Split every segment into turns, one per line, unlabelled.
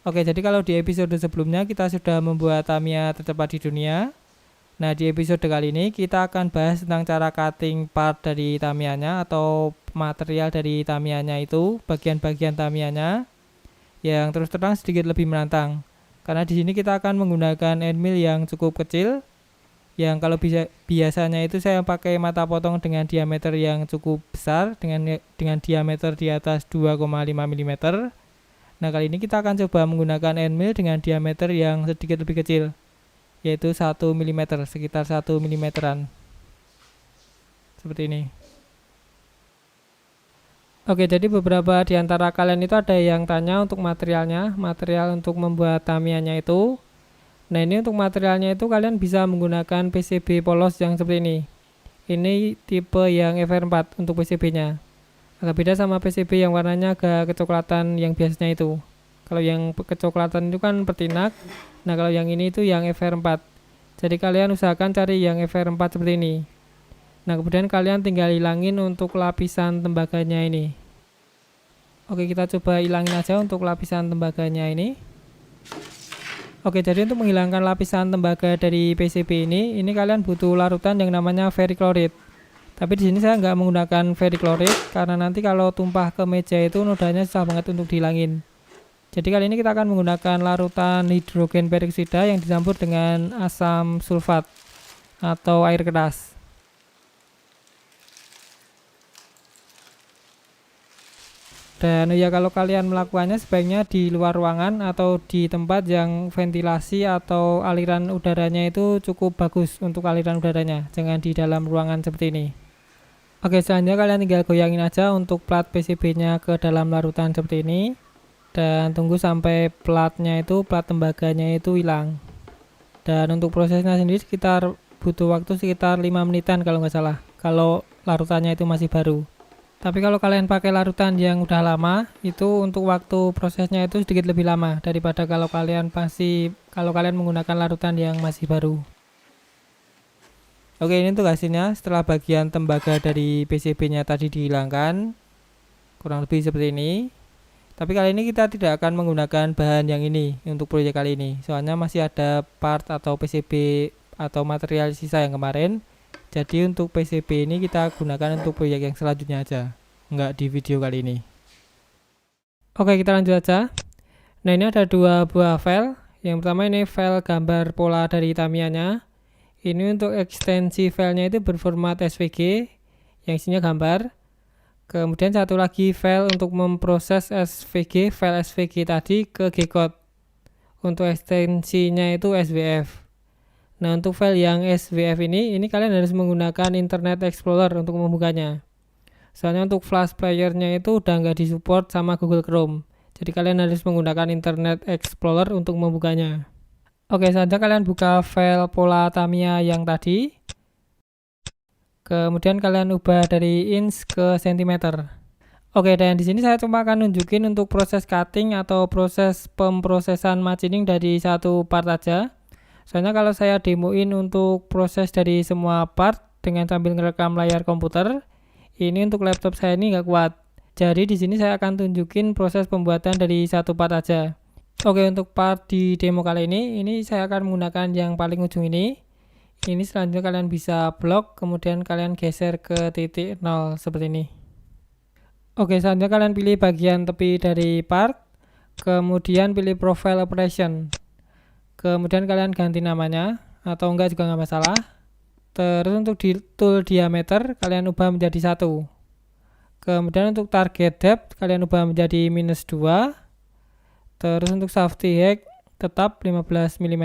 Oke, jadi kalau di episode sebelumnya kita sudah membuat Tamiya tercepat di dunia. Nah, di episode kali ini kita akan bahas tentang cara cutting part dari Tamiyanya atau material dari Tamiyanya itu, bagian-bagian Tamiyanya yang terus terang sedikit lebih menantang. Karena di sini kita akan menggunakan end mill yang cukup kecil, yang kalau biasanya itu saya pakai mata potong dengan diameter yang cukup besar dengan diameter di atas 2,5 mm. Nah, kali ini kita akan coba menggunakan end mill dengan diameter yang sedikit lebih kecil, yaitu 1 mm, sekitar 1 mm-an. Seperti ini. Oke, jadi beberapa di antara kalian itu ada yang tanya untuk material untuk membuat Tamiyanya itu. Nah, ini untuk materialnya itu kalian bisa menggunakan PCB polos yang seperti ini. Ini tipe yang FR4 untuk PCB-nya. Agak beda sama PCB yang warnanya agak kecoklatan yang biasanya itu. Kalau yang kecoklatan itu kan Pertinak. Nah, kalau yang ini itu yang FR4. Jadi kalian usahakan cari yang FR4 seperti ini. Nah, kemudian kalian tinggal hilangin untuk lapisan tembaganya ini. Oke, kita coba hilangin aja untuk lapisan tembaganya ini. Oke, jadi untuk menghilangkan lapisan tembaga dari PCB ini kalian butuh larutan yang namanya ferrichloride. Tapi di sini saya nggak menggunakan ferrichloride karena nanti kalau tumpah ke meja itu nodanya susah banget untuk dihilangin. Jadi kali ini kita akan menggunakan larutan hidrogen peroksida yang dicampur dengan asam sulfat atau air keras. Dan ya, kalau kalian melakukannya sebaiknya di luar ruangan atau di tempat yang ventilasi atau aliran udaranya itu cukup bagus untuk aliran udaranya, jangan di dalam ruangan seperti ini. Oke, selanjutnya kalian tinggal goyangin aja untuk plat PCB-nya ke dalam larutan seperti ini. Dan tunggu sampai plat tembaganya itu hilang. Dan untuk prosesnya sendiri butuh waktu sekitar 5 menitan kalau nggak salah, kalau larutannya itu masih baru. Tapi kalau kalian pakai larutan yang udah lama, itu untuk waktu prosesnya itu sedikit lebih lama daripada kalau kalian menggunakan larutan yang masih baru. Oke, ini untuk hasilnya setelah bagian tembaga dari PCB-nya tadi dihilangkan. Kurang lebih seperti ini. Tapi kali ini kita tidak akan menggunakan bahan yang ini untuk proyek kali ini. Soalnya masih ada part atau PCB atau material sisa yang kemarin. Jadi untuk PCB ini kita gunakan untuk proyek yang selanjutnya aja. Enggak di video kali ini. Oke, kita lanjut aja. Nah, ini ada dua buah file. Yang pertama ini file gambar pola dari Tamiyanya. Ini untuk ekstensi filenya itu berformat SVG yang isinya gambar. Kemudian satu lagi file untuk memproses file SVG tadi ke G-code. Untuk ekstensinya itu SVF. Nah, untuk file yang SVF ini kalian harus menggunakan Internet Explorer untuk membukanya. Soalnya untuk flash playernya itu udah nggak disupport sama Google Chrome. Jadi kalian harus menggunakan Internet Explorer untuk membukanya. Oke, saja kalian buka file pola Tamiya yang tadi. Kemudian kalian ubah dari inch ke cm. Oke, dan di sini saya cuma akan nunjukin untuk proses cutting atau proses pemrosesan machining dari satu part aja. Soalnya kalau saya demoin untuk proses dari semua part dengan sambil ngerekam layar komputer, ini untuk laptop saya ini nggak kuat. Jadi di sini saya akan tunjukin proses pembuatan dari satu part aja. Oke, untuk part di demo kali ini saya akan menggunakan yang paling ujung ini. Ini selanjutnya kalian bisa blok, kemudian kalian geser ke titik 0 seperti ini. Oke, selanjutnya kalian pilih bagian tepi dari part, kemudian pilih profile operation. Kemudian kalian ganti namanya, atau enggak juga nggak masalah. Terus untuk di tool diameter, kalian ubah menjadi 1. Kemudian untuk target depth, kalian ubah menjadi -2. Terus untuk safety height tetap 15 mm.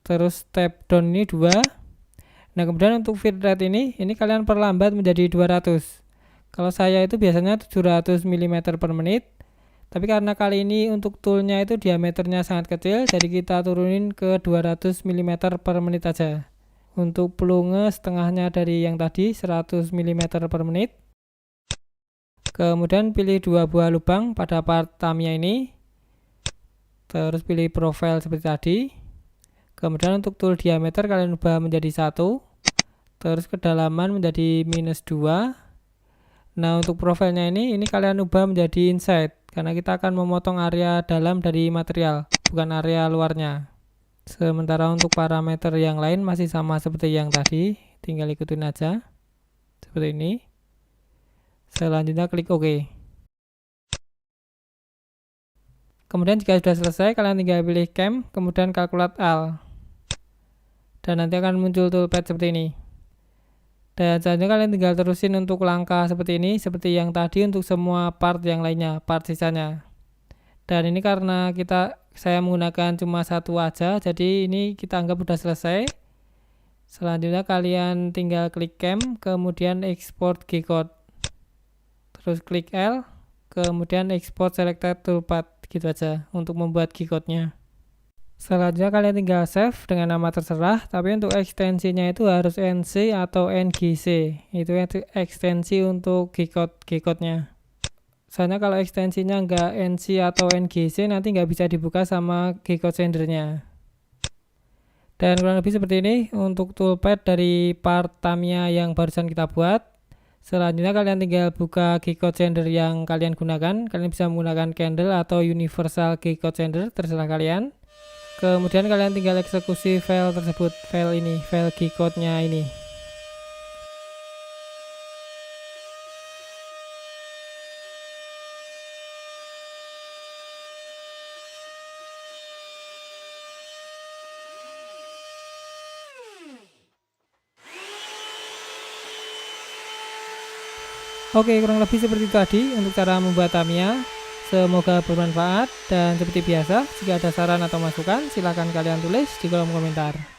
Terus step down ini 2. Nah, kemudian untuk feed rate ini kalian perlambat menjadi 200. Kalau saya itu biasanya 700 mm per menit. Tapi karena kali ini untuk toolnya itu diameternya sangat kecil, jadi kita turunin ke 200 mm per menit aja. Untuk pelunge setengahnya dari yang tadi 100 mm per menit. Kemudian pilih 2 buah lubang pada part Tamiya ini. Terus pilih profile seperti tadi. Kemudian untuk tool diameter kalian ubah menjadi 1. Terus kedalaman menjadi -2. Nah, untuk profilnya ini kalian ubah menjadi inside. karena kita akan memotong area dalam dari material, bukan area luarnya. Sementara untuk parameter yang lain masih sama seperti yang tadi, tinggal ikutin aja seperti ini. Selanjutnya klik OK. Kemudian jika sudah selesai, kalian tinggal pilih Cam, kemudian Calculate All, dan nanti akan muncul toolpad seperti ini. Dan selanjutnya kalian tinggal terusin untuk langkah seperti ini, seperti yang tadi untuk semua part yang lainnya, part sisanya. Dan ini karena saya menggunakan cuma satu aja, jadi ini kita anggap sudah selesai. Selanjutnya kalian tinggal klik Cam, kemudian Export G-Code, terus klik L, kemudian Export Selected Toolpath, gitu aja untuk membuat G-Code-nya. Selanjutnya kalian tinggal save dengan nama terserah, tapi untuk ekstensinya itu harus NC atau NGC, itu ekstensi untuk G-Code-nya. Soalnya kalau ekstensinya nggak NC atau NGC nanti nggak bisa dibuka sama G-Code sendernya. Dan kurang lebih seperti ini untuk toolpad dari part Tamiya yang barusan kita buat. Selanjutnya kalian tinggal buka G-Code sender yang kalian gunakan. Kalian bisa menggunakan candle atau universal G-Code sender, terserah kalian. Kemudian kalian tinggal eksekusi file tersebut, file G-Code-nya ini. Oke, kurang lebih seperti itu tadi untuk cara membuat Tamiya. Semoga bermanfaat, dan seperti biasa, jika ada saran atau masukan, silahkan kalian tulis di kolom komentar.